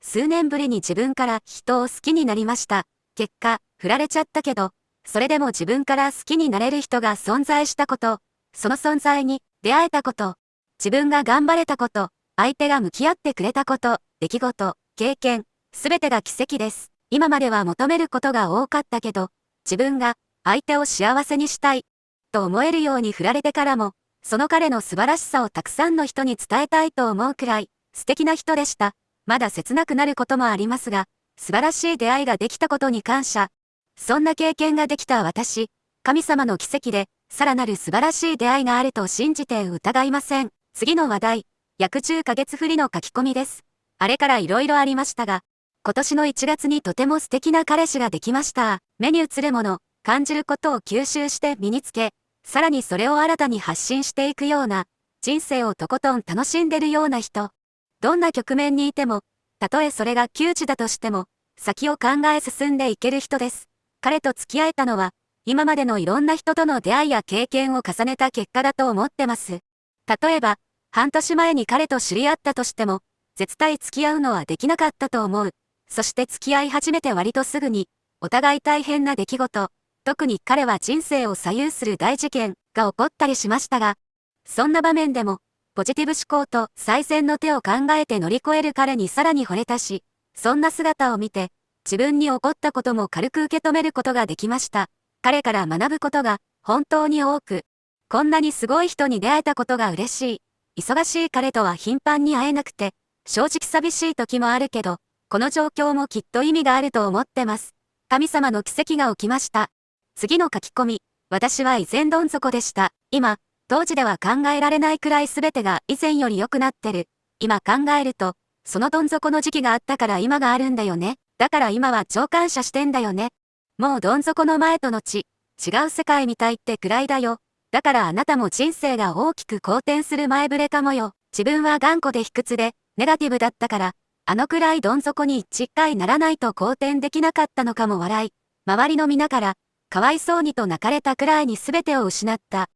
数年ぶりに自分から人を好きになりました。結果、振られちゃったけど、それでも自分から好きになれる人が存在したこと、その存在に出会えたこと、自分が頑張れたこと、相手が向き合ってくれたこと、出来事、経験、すべてが奇跡です。今までは求めることが多かったけど、自分が相手を幸せにしたい、と思えるように振られてからも、その彼の素晴らしさをたくさんの人に伝えたいと思うくらい、素敵な人でした。まだ切なくなることもありますが、素晴らしい出会いができたことに感謝。そんな経験ができた私、神様の奇跡で、さらなる素晴らしい出会いがあると信じて疑いません。次の話題、約10ヶ月振りの書き込みです。あれから色々ありましたが、今年の1月にとても素敵な彼氏ができました。目に映るもの、感じることを吸収して身につけ、さらにそれを新たに発信していくような、人生をとことん楽しんでるような人。どんな局面にいても、たとえそれが窮地だとしても、先を考え進んでいける人です。彼と付き合えたのは、今までのいろんな人との出会いや経験を重ねた結果だと思ってます。例えば、半年前に彼と知り合ったとしても、絶対付き合うのはできなかったと思う。そして付き合い始めて割とすぐに、お互い大変な出来事、特に彼は人生を左右する大事件が起こったりしましたが、そんな場面でも、ポジティブ思考と最善の手を考えて乗り越える彼にさらに惚れたし、そんな姿を見て、自分に起こったことも軽く受け止めることができました。彼から学ぶことが本当に多く、こんなにすごい人に出会えたことが嬉しい。忙しい彼とは頻繁に会えなくて、正直寂しい時もあるけど、この状況もきっと意味があると思ってます。神様の奇跡が起きました。次の書き込み。私は以前どん底でした。今、当時では考えられないくらい全てが以前より良くなってる。今考えると、そのどん底の時期があったから今があるんだよね。だから今は超感謝してんだよね。もうどん底の前と後、違う世界みたいってくらいだよ。だからあなたも人生が大きく好転する前触れかもよ。自分は頑固で卑屈で、ネガティブだったから、あのくらいどん底に一回ならないと好転できなかったのかも笑い。周りの皆から、かわいそうにと泣かれたくらいに全てを失った。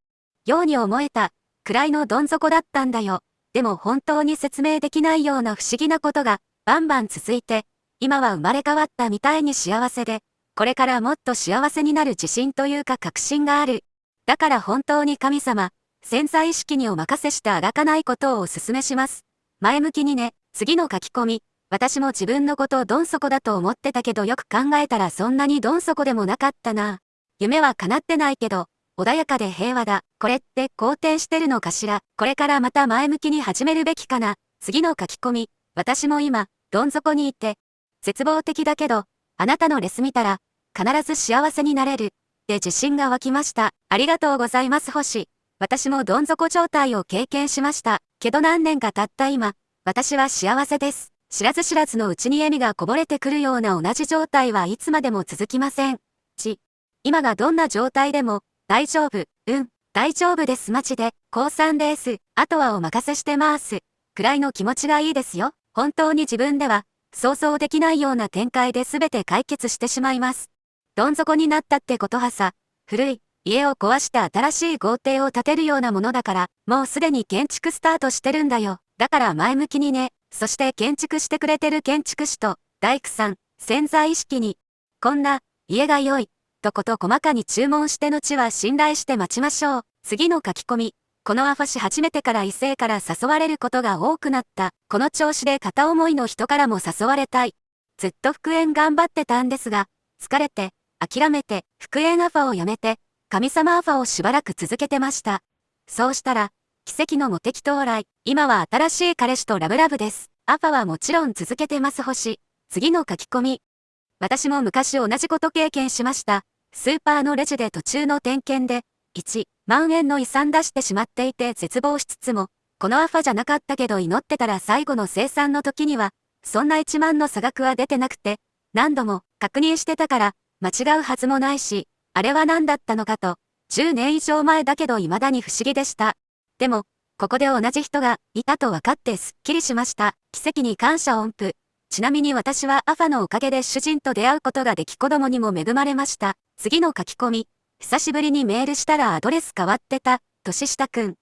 ように思えた、くらいのどん底だったんだよ。でも本当に説明できないような不思議なことが、バンバン続いて、今は生まれ変わったみたいに幸せで、これからもっと幸せになる自信というか確信がある。だから本当に神様、潜在意識にお任せしてあがかないことをお勧めします。前向きにね。次の書き込み。私も自分のことをどん底だと思ってたけどよく考えたらそんなにどん底でもなかったな。夢は叶ってないけど、穏やかで平和だ。これって好転してるのかしら。これからまた前向きに始めるべきかな。次の書き込み。私も今、どん底にいて、絶望的だけど、あなたのレス見たら、必ず幸せになれる。で自信が湧きました。ありがとうございます星。私もどん底状態を経験しました。けど何年か経った今、私は幸せです。知らず知らずのうちに笑みがこぼれてくるような同じ状態はいつまでも続きません。今がどんな状態でも、大丈夫、大丈夫ですマジで、高3です。あとはお任せしてます。くらいの気持ちがいいですよ。本当に自分では、想像できないような展開で全て解決してしまいます。どん底になったってことはさ、古い家を壊して新しい豪邸を建てるようなものだから、もうすでに建築スタートしてるんだよ。だから前向きにね。そして建築してくれてる建築士と大工さん、潜在意識に、こんな家が良い、とこと細かに注文して後は信頼して待ちましょう。次の書き込み。このアファし始めてから異性から誘われることが多くなった。この調子で片思いの人からも誘われたい。ずっと復縁頑張ってたんですが、疲れて、諦めて、復縁アファをやめて、神様アファをしばらく続けてました。そうしたら、奇跡のモテ期到来。今は新しい彼氏とラブラブです。アファはもちろん続けてます星。次の書き込み。私も昔同じこと経験しました。スーパーのレジで途中の点検で、1万円の遺産出してしまっていて絶望しつつも、このアファじゃなかったけど祈ってたら最後の清算の時には、そんな1万の差額は出てなくて、何度も確認してたから、間違うはずもないし、あれは何だったのかと、10年以上前だけど未だに不思議でした。でも、ここで同じ人がいたと分かってすっきりしました。奇跡に感謝音符。ちなみに私はアファのおかげで主人と出会うことができ子供にも恵まれました。次の書き込み。久しぶりにメールしたらアドレス変わってた。年下くん。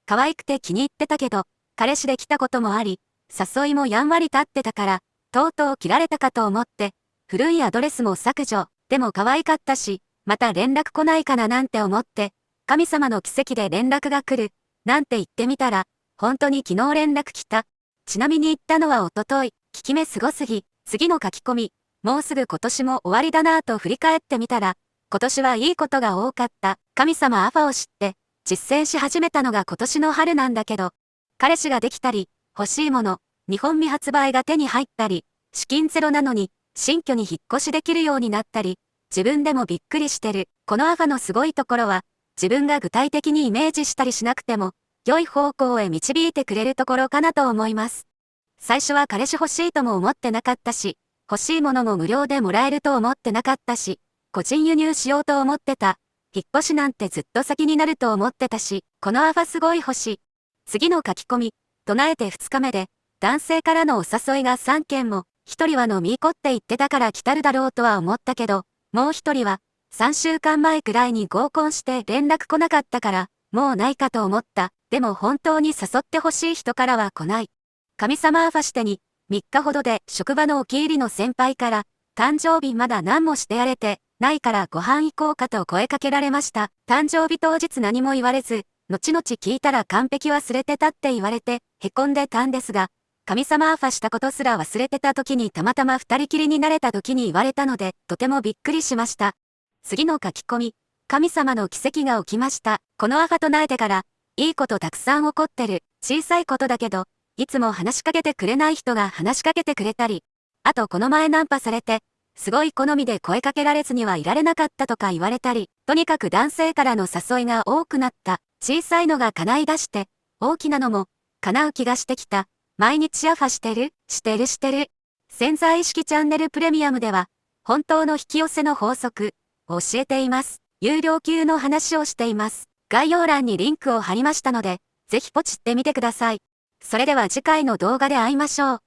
可愛くて気に入ってたけど、彼氏で来たこともあり、誘いもやんわり立ってたから、とうとう切られたかと思って、古いアドレスも削除、でも可愛かったし、また連絡来ないかななんて思って、神様の奇跡で連絡が来る、なんて言ってみたら、本当に昨日連絡来た。ちなみに言ったのはおととい、効き目すごすぎ、次の書き込み、もうすぐ今年も終わりだなぁと振り返ってみたら、今年はいいことが多かった。神様アファを知って、実践し始めたのが今年の春なんだけど、彼氏ができたり、欲しいもの、日本未発売が手に入ったり、資金ゼロなのに、新居に引っ越しできるようになったり、自分でもびっくりしてる。このアファのすごいところは、自分が具体的にイメージしたりしなくても、良い方向へ導いてくれるところかなと思います。最初は彼氏欲しいとも思ってなかったし、欲しいものも無料でもらえると思ってなかったし、個人輸入しようと思ってた。引っ越しなんてずっと先になると思ってたし、このアファすごい欲しい。次の書き込み、唱えて2日目で、男性からのお誘いが3件も、1人は飲み行こって言ってたから来たるだろうとは思ったけど、もう1人は、3週間前くらいに合コンして連絡来なかったから、もうないかと思った。でも本当に誘ってほしい人からは来ない。神様アファしてに、3日ほどで職場のお気入りの先輩から、誕生日まだ何もしてやれて、ないからご飯行こうかと声かけられました。誕生日当日何も言われず、後々聞いたら完璧忘れてたって言われて、へこんでたんですが、神様アファしたことすら忘れてた時にたまたま二人きりになれた時に言われたので、とてもびっくりしました。次の書き込み、神様の奇跡が起きました。このアファ唱えてから、いいことたくさん起こってる。小さいことだけど、いつも話しかけてくれない人が話しかけてくれたり、あとこの前ナンパされて、すごい好みで声かけられずにはいられなかったとか言われたり、とにかく男性からの誘いが多くなった。小さいのが叶い出して、大きなのも叶う気がしてきた。毎日アファしてる。潜在意識チャンネルプレミアムでは、本当の引き寄せの法則を教えています。有料級の話をしています。概要欄にリンクを貼りましたので、ぜひポチってみてください。それでは次回の動画で会いましょう。